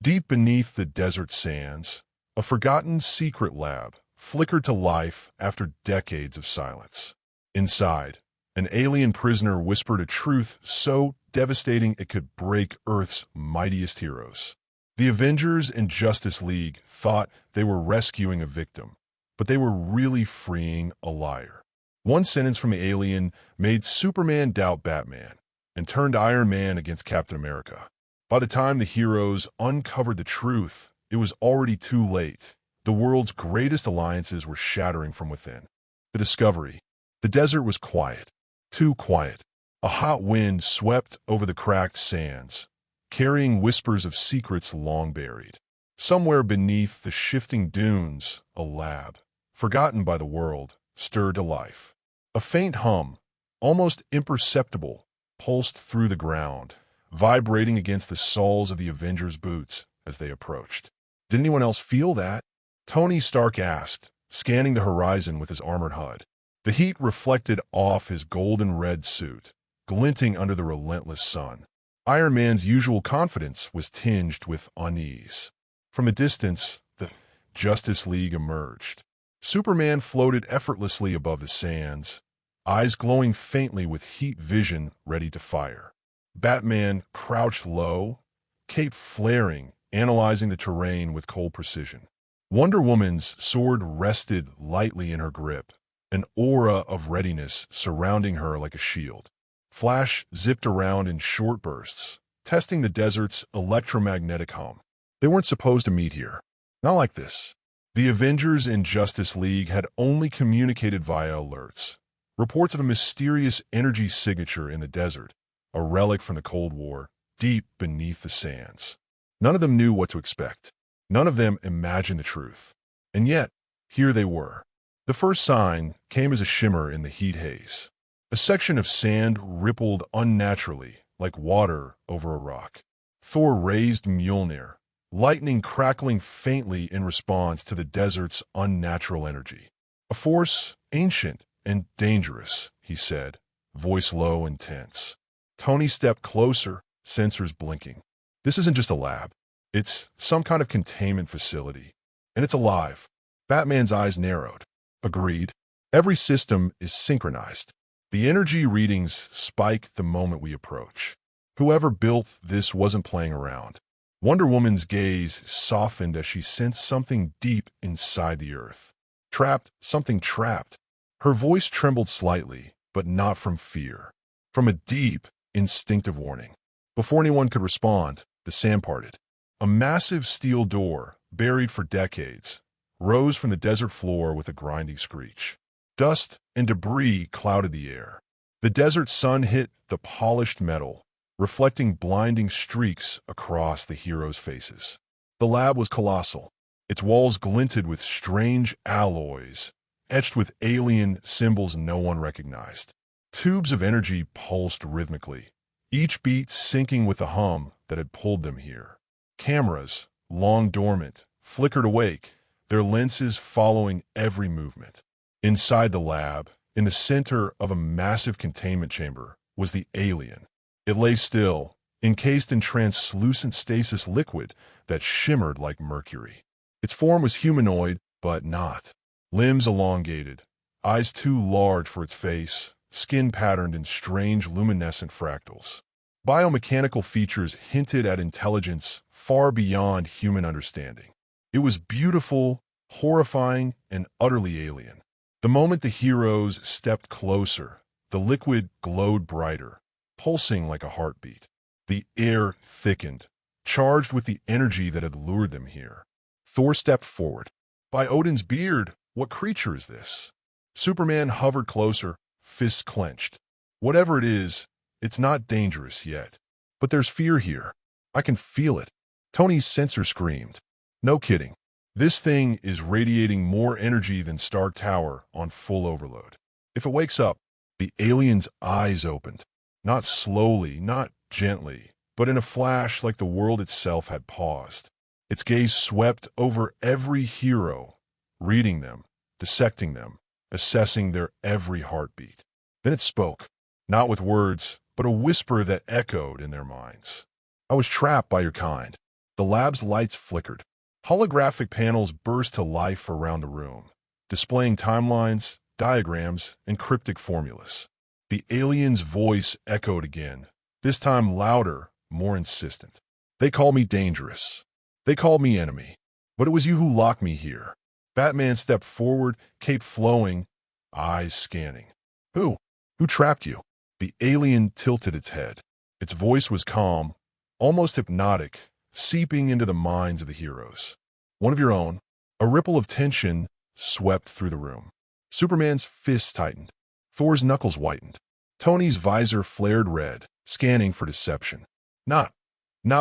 Deep beneath the desert sands, a forgotten secret lab flickered to life after decades of silence. Inside, an alien prisoner whispered a truth so devastating it could break Earth's mightiest heroes. The Avengers and Justice League thought they were rescuing a victim, but they were really freeing a liar. One sentence from the alien made Superman doubt Batman and turned Iron Man against Captain America. By the time the heroes uncovered the truth, it was already too late. The world's greatest alliances were shattering from within. The discovery. The desert was quiet. Too quiet. A hot wind swept over the cracked sands, carrying whispers of secrets long buried. Somewhere beneath the shifting dunes, a lab, forgotten by the world, stirred to life. A faint hum, almost imperceptible, pulsed through the ground, vibrating against the soles of the Avengers' boots as they approached. Did anyone else feel that? Tony Stark asked, scanning the horizon with his armored HUD. The heat reflected off his golden-red suit, glinting under the relentless sun. Iron Man's usual confidence was tinged with unease. From a distance, the Justice League emerged. Superman floated effortlessly above the sands, eyes glowing faintly with heat vision ready to fire. Batman crouched low, cape flaring, analyzing the terrain with cold precision. Wonder Woman's sword rested lightly in her grip, an aura of readiness surrounding her like a shield. Flash zipped around in short bursts, testing the desert's electromagnetic hum. They weren't supposed to meet here. Not like this. The Avengers and Justice League had only communicated via alerts. Reports of a mysterious energy signature in the desert, a relic from the Cold War, deep beneath the sands. None of them knew what to expect. None of them imagined the truth. And yet, here they were. The first sign came as a shimmer in the heat haze. A section of sand rippled unnaturally, like water over a rock. Thor raised Mjolnir, lightning crackling faintly in response to the desert's unnatural energy. A force ancient and dangerous, he said, voice low and tense. Tony stepped closer, sensors blinking. This isn't just a lab. It's some kind of containment facility. And it's alive. Batman's eyes narrowed. Agreed. Every system is synchronized. The energy readings spike the moment we approach. Whoever built this wasn't playing around. Wonder Woman's gaze softened as she sensed something deep inside the earth. Trapped, something trapped. Her voice trembled slightly, but not from fear. From a deep, instinctive warning. Before anyone could respond, the sand parted. A massive steel door, buried for decades, rose from the desert floor with a grinding screech. Dust and debris clouded the air. The desert sun hit the polished metal, reflecting blinding streaks across the heroes' faces. The lab was colossal. Its walls glinted with strange alloys, etched with alien symbols no one recognized. Tubes of energy pulsed rhythmically, each beat syncing with the hum that had pulled them here. Cameras, long dormant, flickered awake, their lenses following every movement. Inside the lab, in the center of a massive containment chamber, was the alien. It lay still, encased in translucent stasis liquid that shimmered like mercury. Its form was humanoid, but not. Limbs elongated, eyes too large for its face, skin patterned in strange luminescent fractals. Biomechanical features hinted at intelligence far beyond human understanding. It was beautiful, horrifying, and utterly alien. The moment the heroes stepped closer, the liquid glowed brighter, pulsing like a heartbeat. The air thickened, charged with the energy that had lured them here. Thor stepped forward. By Odin's beard, what creature is this? Superman hovered closer, fists clenched. Whatever it is, it's not dangerous yet. But there's fear here. I can feel it. Tony's sensor screamed. No kidding. This thing is radiating more energy than Stark Tower on full overload. If it wakes up, the alien's eyes opened. Not slowly, not gently, but in a flash like the world itself had paused. Its gaze swept over every hero, reading them, dissecting them, assessing their every heartbeat. Then it spoke, not with words, but a whisper that echoed in their minds. I was trapped by your kind. The lab's lights flickered. Holographic panels burst to life around the room, displaying timelines, diagrams, and cryptic formulas. The alien's voice echoed again, this time louder, more insistent. They call me dangerous. They called me enemy. But it was you who locked me here. Batman stepped forward, cape flowing, eyes scanning. Who? Who trapped you? The alien tilted its head. Its voice was calm, almost hypnotic, seeping into the minds of the heroes. One of your own. A ripple of tension swept through the room. Superman's fists tightened. Thor's knuckles whitened. Tony's visor flared red, scanning for deception. Not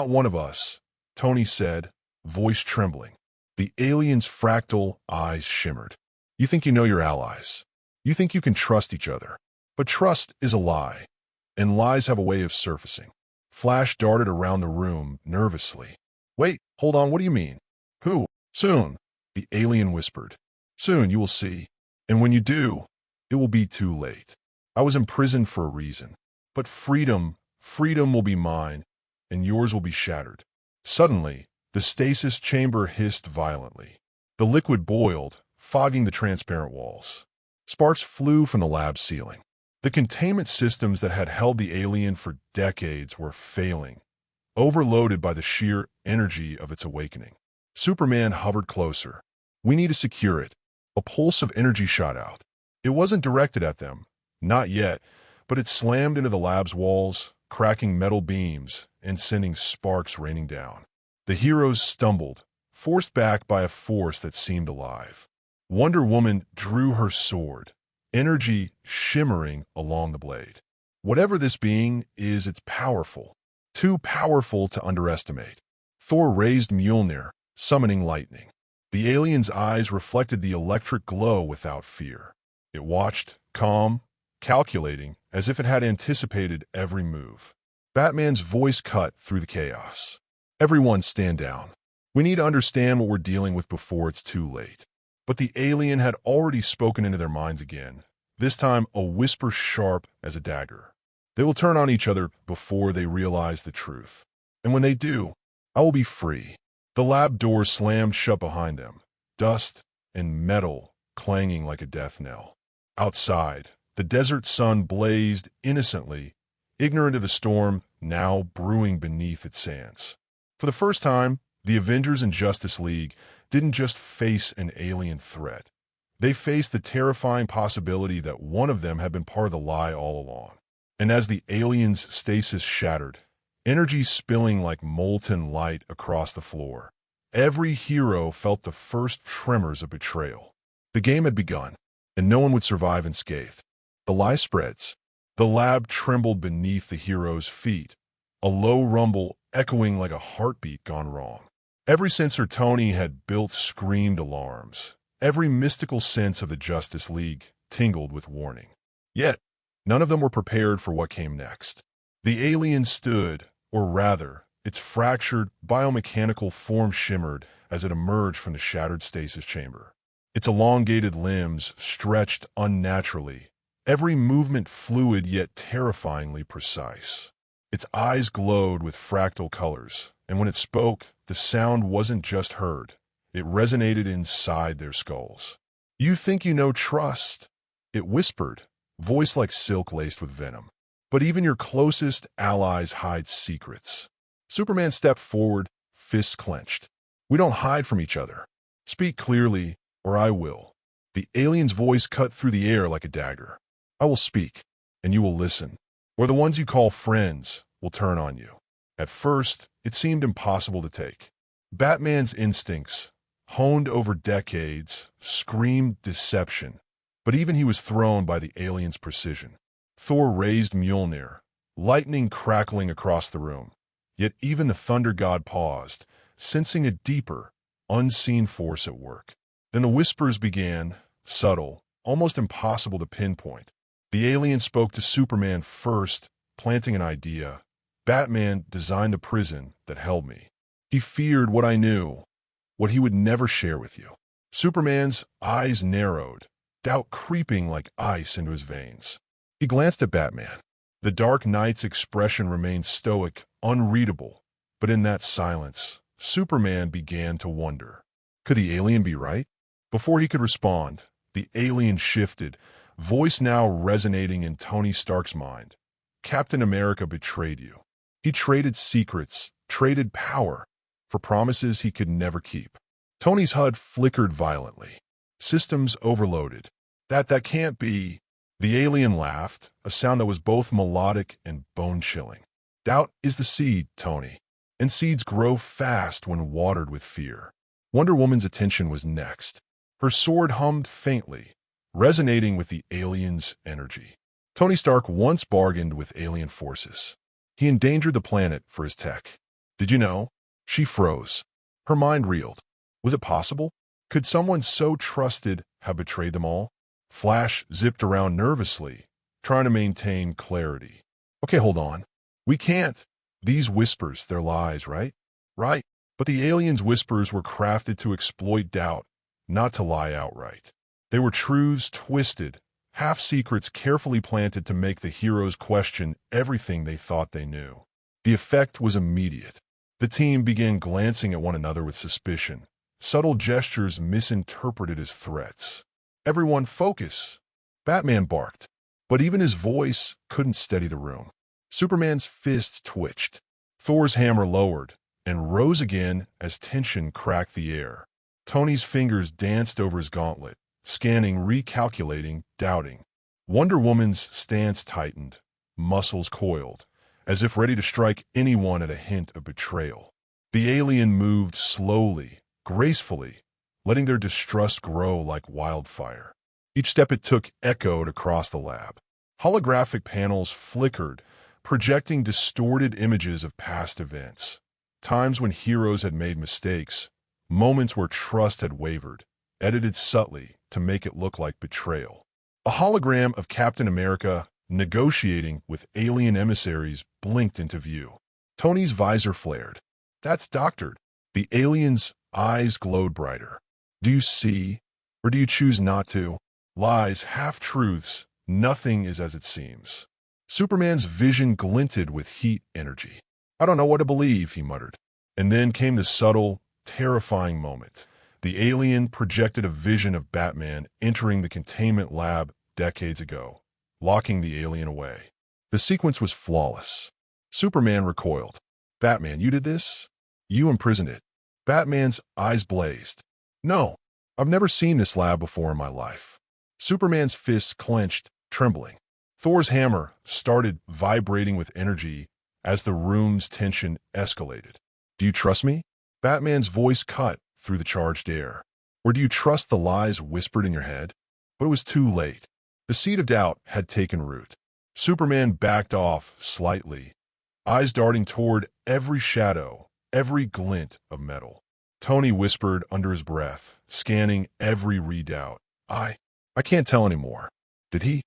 one of us, Tony said, voice trembling. The alien's fractal eyes shimmered. You think you know your allies. You think you can trust each other. But trust is a lie, and lies have a way of surfacing. Flash darted around the room nervously. Wait, hold on, what do you mean? Who? Soon, the alien whispered. Soon you will see. And when you do, it will be too late. I was imprisoned for a reason. But freedom will be mine, and yours will be shattered. Suddenly, the stasis chamber hissed violently. The liquid boiled, fogging the transparent walls. Sparks flew from the lab ceiling. The containment systems that had held the alien for decades were failing, overloaded by the sheer energy of its awakening. Superman hovered closer. We need to secure it. A pulse of energy shot out. It wasn't directed at them, not yet, but it slammed into the lab's walls, cracking metal beams and sending sparks raining down. The heroes stumbled, forced back by a force that seemed alive. Wonder Woman drew her sword, energy shimmering along the blade. Whatever this being is, it's powerful. Too powerful to underestimate. Thor raised Mjolnir, summoning lightning. The alien's eyes reflected the electric glow without fear. It watched, calm, calculating, as if it had anticipated every move. Batman's voice cut through the chaos. Everyone stand down. We need to understand what we're dealing with before it's too late. But the alien had already spoken into their minds again, this time a whisper sharp as a dagger. They will turn on each other before they realize the truth. And when they do, I will be free. The lab door slammed shut behind them, dust and metal clanging like a death knell. Outside, the desert sun blazed innocently, ignorant of the storm now brewing beneath its sands. For the first time, the Avengers and Justice League didn't just face an alien threat. They faced the terrifying possibility that one of them had been part of the lie all along. And as the alien's stasis shattered, energy spilling like molten light across the floor, every hero felt the first tremors of betrayal. The game had begun, and no one would survive unscathed. The lie spreads. The lab trembled beneath the heroes' feet, a low rumble echoing like a heartbeat gone wrong. Every sensor Tony had built screamed alarms. Every mystical sense of the Justice League tingled with warning. Yet, none of them were prepared for what came next. The alien stood, or rather, its fractured, biomechanical form shimmered as it emerged from the shattered stasis chamber. Its elongated limbs stretched unnaturally, every movement fluid yet terrifyingly precise. Its eyes glowed with fractal colors, and when it spoke, the sound wasn't just heard. It resonated inside their skulls. You think you know trust, it whispered, voice like silk laced with venom. But even your closest allies hide secrets. Superman stepped forward, fists clenched. We don't hide from each other. Speak clearly, or I will. The alien's voice cut through the air like a dagger. I will speak, and you will listen. Or the ones you call friends will turn on you. At first, it seemed impossible to take. Batman's instincts, honed over decades, screamed deception, but even he was thrown by the alien's precision. Thor raised Mjolnir, lightning crackling across the room. Yet even the thunder god paused, sensing a deeper, unseen force at work. Then the whispers began, subtle, almost impossible to pinpoint. The alien spoke to Superman first, planting an idea. Batman designed the prison that held me. He feared what I knew, what he would never share with you. Superman's eyes narrowed, doubt creeping like ice into his veins. He glanced at Batman. The Dark Knight's expression remained stoic, unreadable, but in that silence, Superman began to wonder. Could the alien be right? Before he could respond, the alien shifted, voice now resonating in Tony Stark's mind. Captain America betrayed you. He traded secrets, traded power, for promises he could never keep. Tony's HUD flickered violently. Systems overloaded. That can't be. The alien laughed, a sound that was both melodic and bone-chilling. Doubt is the seed, Tony, and seeds grow fast when watered with fear. Wonder Woman's attention was next. Her sword hummed faintly, resonating with the alien's energy. Tony Stark once bargained with alien forces. He endangered the planet for his tech. Did you know? She froze. Her mind reeled. Was it possible? Could someone so trusted have betrayed them all? Flash zipped around nervously, trying to maintain clarity. Okay, hold on. We can't. These whispers, they're lies, right? Right. But the aliens' whispers were crafted to exploit doubt, not to lie outright. They were truths twisted, half-secrets carefully planted to make the heroes question everything they thought they knew. The effect was immediate. The team began glancing at one another with suspicion, subtle gestures misinterpreted as threats. Everyone focus, Batman barked, but even his voice couldn't steady the room. Superman's fists twitched. Thor's hammer lowered and rose again as tension cracked the air. Tony's fingers danced over his gauntlet, scanning, recalculating, doubting. Wonder Woman's stance tightened, muscles coiled, as if ready to strike anyone at a hint of betrayal. The alien moved slowly, gracefully, letting their distrust grow like wildfire. Each step it took echoed across the lab. Holographic panels flickered, projecting distorted images of past events. Times when heroes had made mistakes, moments where trust had wavered, edited subtly to make it look like betrayal. A hologram of Captain America negotiating with alien emissaries blinked into view. Tony's visor flared. That's doctored. The alien's eyes glowed brighter. Do you see, or do you choose not to? Lies, half-truths, nothing is as it seems. Superman's vision glinted with heat energy. I don't know what to believe, he muttered. And then came the subtle, terrifying moment. The alien projected a vision of Batman entering the containment lab decades ago, locking the alien away. The sequence was flawless. Superman recoiled. Batman, you did this? You imprisoned it. Batman's eyes blazed. No, I've never seen this lab before in my life. Superman's fists clenched, trembling. Thor's hammer started vibrating with energy as the room's tension escalated. Do you trust me? Batman's voice cut through the charged air. Or do you trust the lies whispered in your head? But it was too late. The seed of doubt had taken root. Superman backed off slightly, eyes darting toward every shadow, every glint of metal. Tony whispered under his breath, scanning every redoubt. I can't tell anymore. Did he?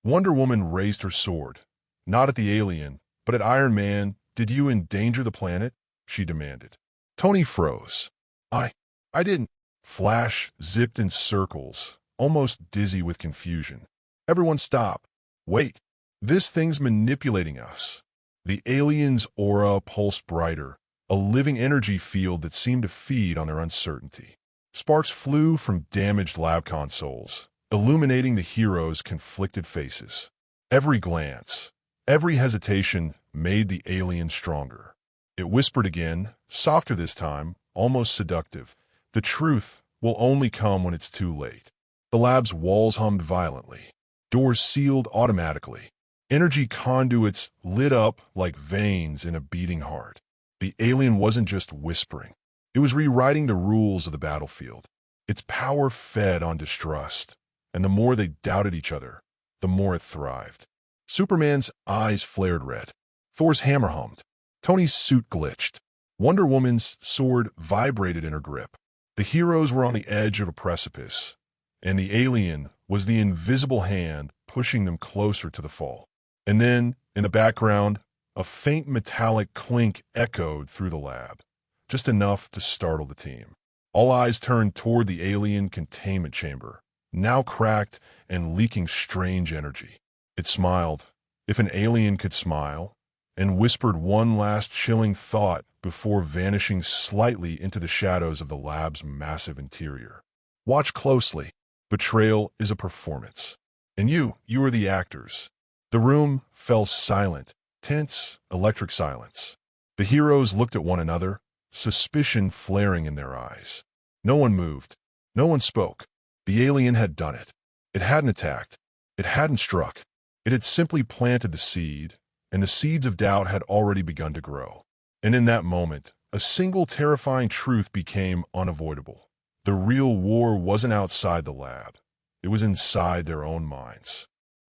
Wonder Woman raised her sword. Not at the alien, but at Iron Man. Did you endanger the planet? She demanded. Tony froze. I didn't. Flash zipped in circles, almost dizzy with confusion. Everyone stop. Wait. This thing's manipulating us. The alien's aura pulsed brighter, a living energy field that seemed to feed on their uncertainty. Sparks flew from damaged lab consoles, illuminating the heroes' conflicted faces. Every glance, every hesitation made the alien stronger. It whispered again, softer this time, almost seductive. The truth will only come when it's too late. The lab's walls hummed violently. Doors sealed automatically. Energy conduits lit up like veins in a beating heart. The alien wasn't just whispering. It was rewriting the rules of the battlefield. Its power fed on distrust, and the more they doubted each other, the more it thrived. Superman's eyes flared red. Thor's hammer hummed. Tony's suit glitched. Wonder Woman's sword vibrated in her grip. The heroes were on the edge of a precipice, and the alien was the invisible hand pushing them closer to the fall. And then, in the background, a faint metallic clink echoed through the lab, just enough to startle the team. All eyes turned toward the alien containment chamber, now cracked and leaking strange energy. It smiled. If an alien could smile, and whispered one last chilling thought before vanishing slightly into the shadows of the lab's massive interior. Watch closely. Betrayal is a performance. And you are the actors. The room fell silent, tense, electric silence. The heroes looked at one another, suspicion flaring in their eyes. No one moved. No one spoke. The alien had done it. It hadn't attacked. It hadn't struck. It had simply planted the seed, and the seeds of doubt had already begun to grow. And in that moment, a single terrifying truth became unavoidable. The real war wasn't outside the lab. It was inside their own minds.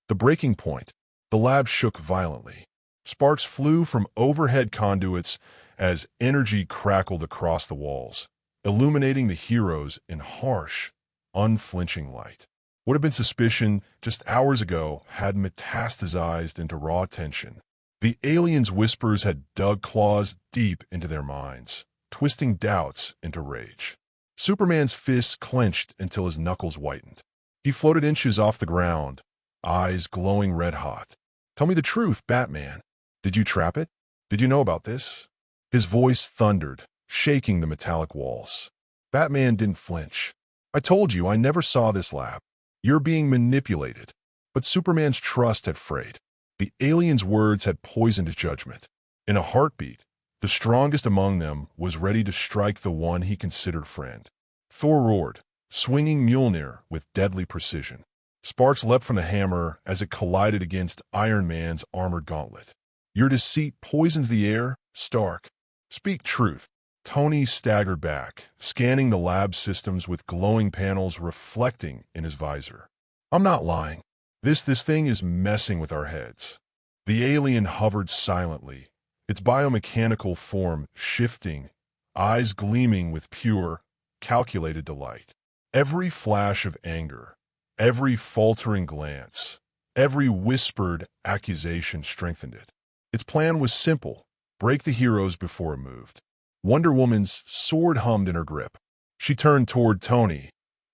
The breaking point. The lab shook violently. Sparks flew from overhead conduits as energy crackled across the walls, illuminating the heroes in harsh, unflinching light. What had been suspicion just hours ago had metastasized into raw tension. The aliens' whispers had dug claws deep into their minds, twisting doubts into rage. Superman's fists clenched until his knuckles whitened. He floated inches off the ground, eyes glowing red-hot. "Tell me the truth, Batman. Did you trap it? Did you know about this?" His voice thundered, shaking the metallic walls. Batman didn't flinch. "I told you I never saw this lab. You're being manipulated." But Superman's trust had frayed. The aliens' words had poisoned his judgment. In a heartbeat, the strongest among them was ready to strike the one he considered friend. Thor roared, swinging Mjolnir with deadly precision. Sparks leapt from the hammer as it collided against Iron Man's armored gauntlet. "Your deceit poisons the air, Stark. Speak truth." Tony staggered back, scanning the lab systems with glowing panels reflecting in his visor. "I'm not lying. This thing is messing with our heads." The alien hovered silently, its biomechanical form shifting, eyes gleaming with pure, calculated delight. Every flash of anger, every faltering glance, every whispered accusation strengthened it. Its plan was simple: break the heroes before it moved. Wonder Woman's sword hummed in her grip. She turned toward Tony,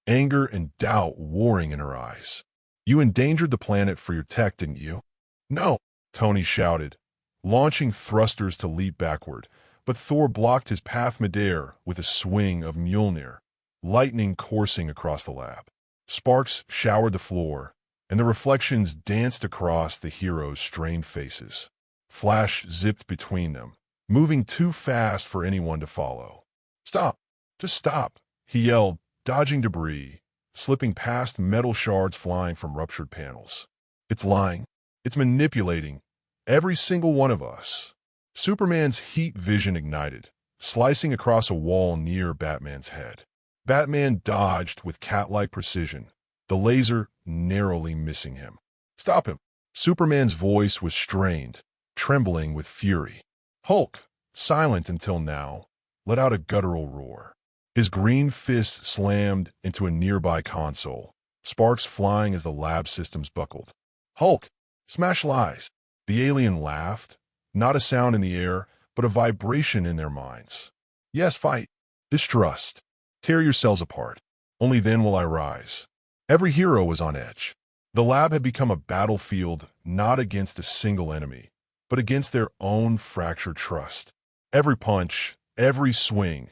anger and doubt warring in her eyes. "You endangered the planet for your tech, didn't you?" "No," Tony shouted, launching thrusters to leap backward, but Thor blocked his path midair with a swing of Mjolnir, lightning coursing across the lab. Sparks showered the floor, and the reflections danced across the heroes' strained faces. Flash zipped between them, moving too fast for anyone to follow. "Stop! Just stop!" he yelled, dodging debris, slipping past metal shards flying from ruptured panels. "It's lying. It's manipulating. Every single one of us." Superman's heat vision ignited, slicing across a wall near Batman's head. Batman dodged with cat-like precision, the laser narrowly missing him. "Stop him!" Superman's voice was strained, trembling with fury. Hulk, silent until now, let out a guttural roar. His green fist slammed into a nearby console, sparks flying as the lab systems buckled. "Hulk, smash lies!" The alien laughed, not a sound in the air, but a vibration in their minds. "Yes, fight. Distrust. Tear yourselves apart. Only then will I rise." Every hero was on edge. The lab had become a battlefield not against a single enemy, but against their own fractured trust. Every punch, every swing,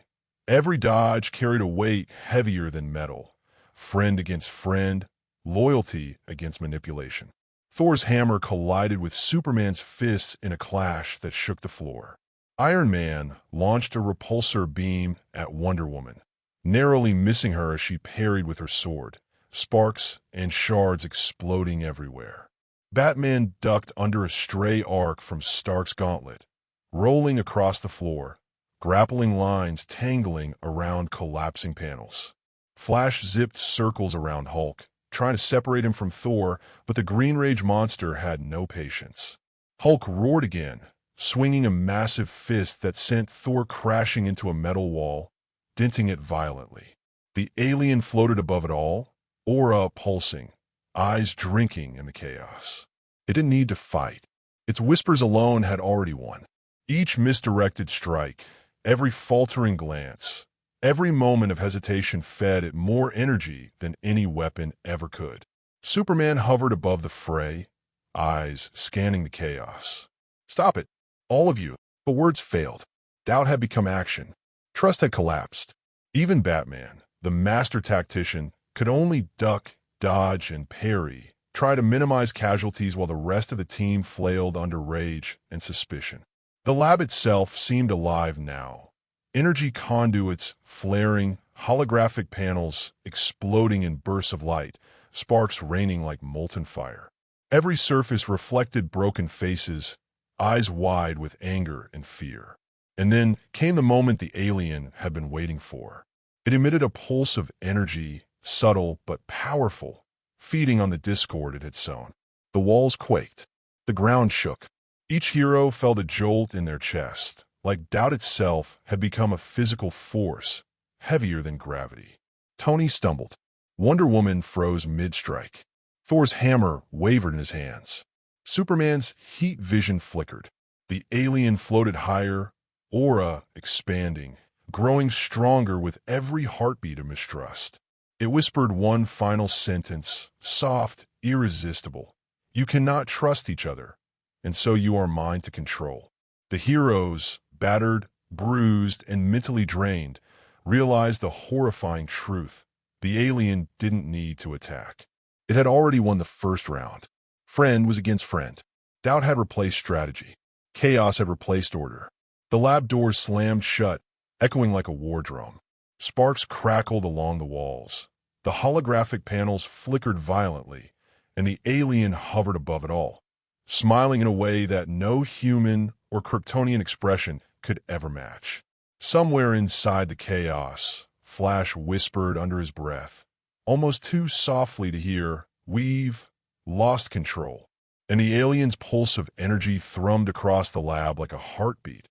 every dodge carried a weight heavier than metal. Friend against friend, loyalty against manipulation. Thor's hammer collided with Superman's fists in a clash that shook the floor. Iron Man launched a repulsor beam at Wonder Woman, narrowly missing her as she parried with her sword, sparks and shards exploding everywhere. Batman ducked under a stray arc from Stark's gauntlet, rolling across the floor, grappling lines tangling around collapsing panels. Flash zipped circles around Hulk, trying to separate him from Thor, but the Green Rage monster had no patience. Hulk roared again, swinging a massive fist that sent Thor crashing into a metal wall, denting it violently. The alien floated above it all, aura pulsing, eyes drinking in the chaos. It didn't need to fight. Its whispers alone had already won. Each misdirected strike, every faltering glance, every moment of hesitation fed it more energy than any weapon ever could. Superman hovered above the fray, eyes scanning the chaos. "Stop it! All of you. But words failed. Doubt had become action. Trust had collapsed. Even Batman, the master tactician, could only duck, dodge, and parry, try to minimize casualties while the rest of the team flailed under rage and suspicion. The lab itself seemed alive now. Energy conduits flaring, holographic panels exploding in bursts of light, sparks raining like molten fire. Every surface reflected broken faces, eyes wide with anger and fear. And then came the moment the alien had been waiting for. It emitted a pulse of energy, subtle but powerful, feeding on the discord it had sown. The walls quaked. The ground shook. Each hero felt a jolt in their chest, like doubt itself had become a physical force, heavier than gravity. Tony stumbled. Wonder Woman froze mid-strike. Thor's hammer wavered in his hands. Superman's heat vision flickered. The alien floated higher, aura expanding, growing stronger with every heartbeat of mistrust. It whispered one final sentence, soft, irresistible. You cannot trust each other, and so you are mine to control. The heroes, battered, bruised, and mentally drained, realized the horrifying truth. The alien didn't need to attack. It had already won the first round. Friend was against friend. Doubt had replaced strategy. Chaos had replaced order. The lab doors slammed shut, echoing like a war drum. Sparks crackled along the walls. The holographic panels flickered violently, and the alien hovered above it all, smiling in a way that no human or Kryptonian expression could ever match. Somewhere inside the chaos, Flash whispered under his breath, almost too softly to hear, "We've lost control." And the alien's pulse of energy thrummed across the lab like a heartbeat,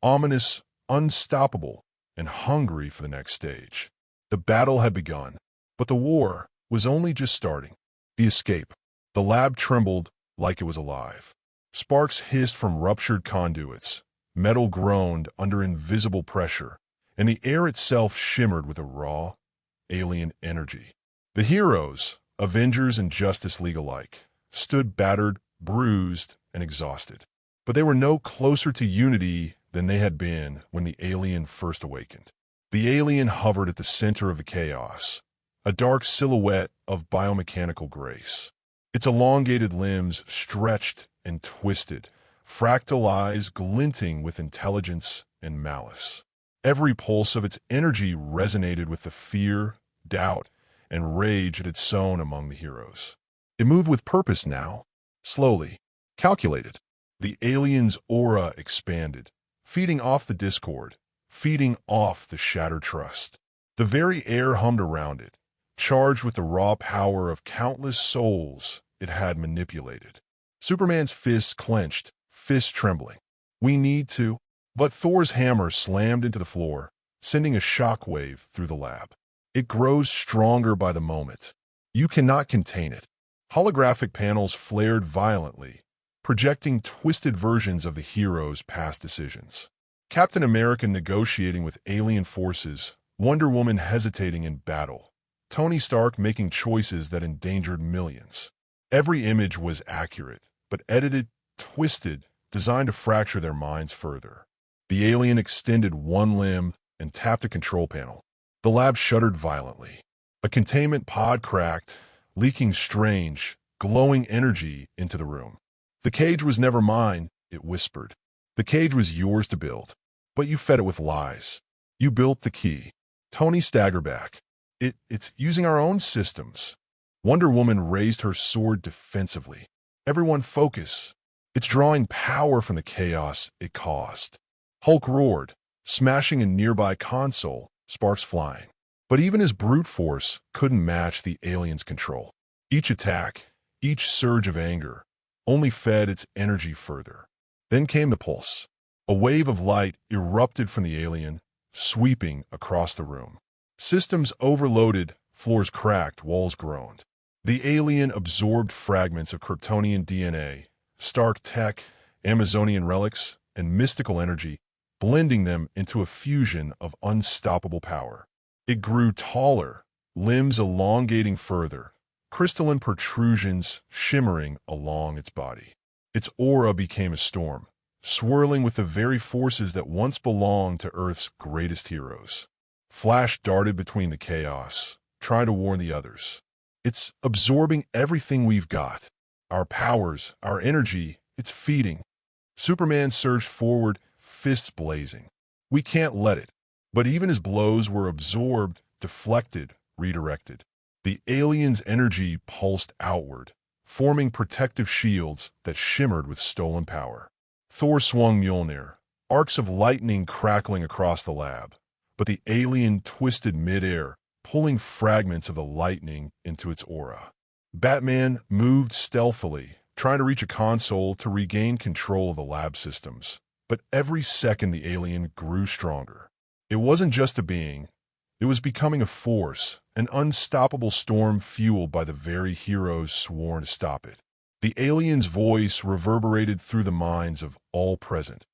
ominous, unstoppable, and hungry for the next stage. The battle had begun, but the war was only just starting. The escape. The lab trembled like it was alive. Sparks hissed from ruptured conduits, metal groaned under invisible pressure, and the air itself shimmered with a raw, alien energy. The heroes, Avengers and Justice League alike, stood battered, bruised, and exhausted. But they were no closer to unity than they had been when the alien first awakened. The alien hovered at the center of the chaos, a dark silhouette of biomechanical grace. Its elongated limbs stretched and twisted, fractal eyes glinting with intelligence and malice. Every pulse of its energy resonated with the fear, doubt, and rage it had sown among the heroes. It moved with purpose now, slowly, calculated. The alien's aura expanded, feeding off the discord, feeding off the shattered trust. The very air hummed around it, charged with the raw power of countless souls it had manipulated. Superman's fists clenched, fists trembling. "We need to..." But Thor's hammer slammed into the floor, sending a shockwave through the lab. It grows stronger by the moment. You cannot contain it. Holographic panels flared violently, projecting twisted versions of the heroes' past decisions. Captain America negotiating with alien forces, Wonder Woman hesitating in battle, Tony Stark making choices that endangered millions. Every image was accurate, but edited, twisted, designed to fracture their minds further. The alien extended one limb and tapped a control panel. The lab shuddered violently. A containment pod cracked, leaking strange, glowing energy into the room. "The cage was never mine," it whispered. "The cage was yours to build, but you fed it with lies. You built the key." Tony staggered back. It's using our own systems." Wonder Woman raised her sword defensively. "Everyone focus. It's drawing power from the chaos it caused." Hulk roared, smashing a nearby console, sparks flying. But even his brute force couldn't match the alien's control. Each attack, each surge of anger, only fed its energy further. Then came the pulse. A wave of light erupted from the alien, sweeping across the room. Systems overloaded, floors cracked, walls groaned. The alien absorbed fragments of Kryptonian DNA, Stark tech, Amazonian relics, and mystical energy, blending them into a fusion of unstoppable power. It grew taller, limbs elongating further, crystalline protrusions shimmering along its body. Its aura became a storm, swirling with the very forces that once belonged to Earth's greatest heroes. Flash darted between the chaos, trying to warn the others. It's absorbing everything we've got. Our powers, our energy, it's feeding. Superman surged forward, fists blazing. We can't let it. But even as blows were absorbed, deflected, redirected, the alien's energy pulsed outward, forming protective shields that shimmered with stolen power. Thor swung Mjolnir, arcs of lightning crackling across the lab, but the alien twisted midair, pulling fragments of the lightning into its aura. Batman moved stealthily, trying to reach a console to regain control of the lab systems, but every second the alien grew stronger. It wasn't just a being, it was becoming a force, an unstoppable storm fueled by the very heroes sworn to stop it. The alien's voice reverberated through the minds of all present.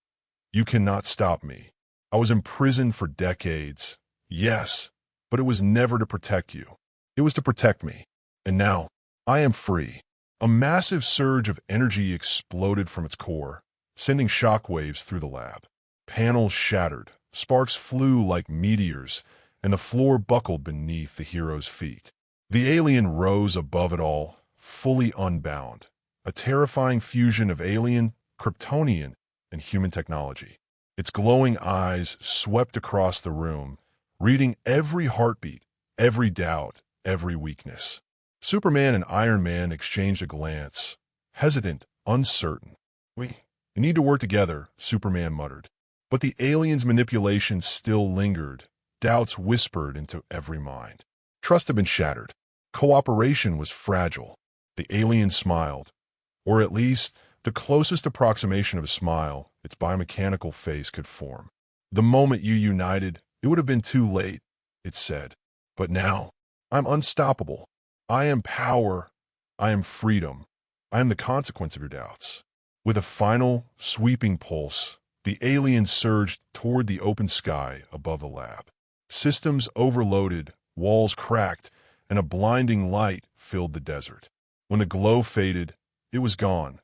You cannot stop me. I was imprisoned for decades. Yes, but it was never to protect you. It was to protect me. And now, I am free. A massive surge of energy exploded from its core, sending shockwaves through the lab. Panels shattered, sparks flew like meteors, and the floor buckled beneath the hero's feet. The alien rose above it all, fully unbound, a terrifying fusion of alien, Kryptonian, and human technology. Its glowing eyes swept across the room, reading every heartbeat, every doubt, every weakness. Superman and Iron Man exchanged a glance, hesitant, uncertain. We need to work together, Superman muttered. But the alien's manipulation still lingered. Doubts whispered into every mind. Trust had been shattered. Cooperation was fragile. The alien smiled, or at least the closest approximation of a smile its biomechanical face could form. The moment you united, it would have been too late, it said. But now, I'm unstoppable. I am power. I am freedom. I am the consequence of your doubts. With a final, sweeping pulse, the alien surged toward the open sky above the lab. Systems overloaded, walls cracked, and a blinding light filled the desert. When the glow faded, it was gone.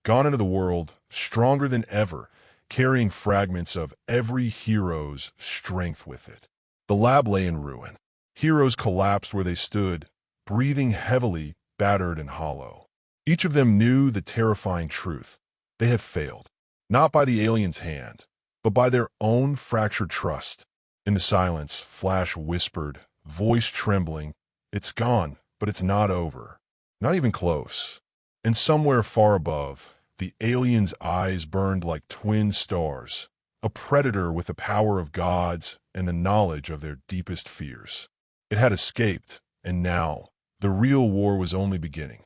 Gone into the world, stronger than ever, carrying fragments of every hero's strength with it. The lab lay in ruin. Heroes collapsed where they stood, breathing heavily, battered and hollow. Each of them knew the terrifying truth. They had failed, not by the alien's hand, but by their own fractured trust. In the silence, Flash whispered, voice trembling, "It's gone, but it's not over. Not even close." And somewhere far above, the alien's eyes burned like twin stars, a predator with the power of gods and the knowledge of their deepest fears. It had escaped, and now, the real war was only beginning.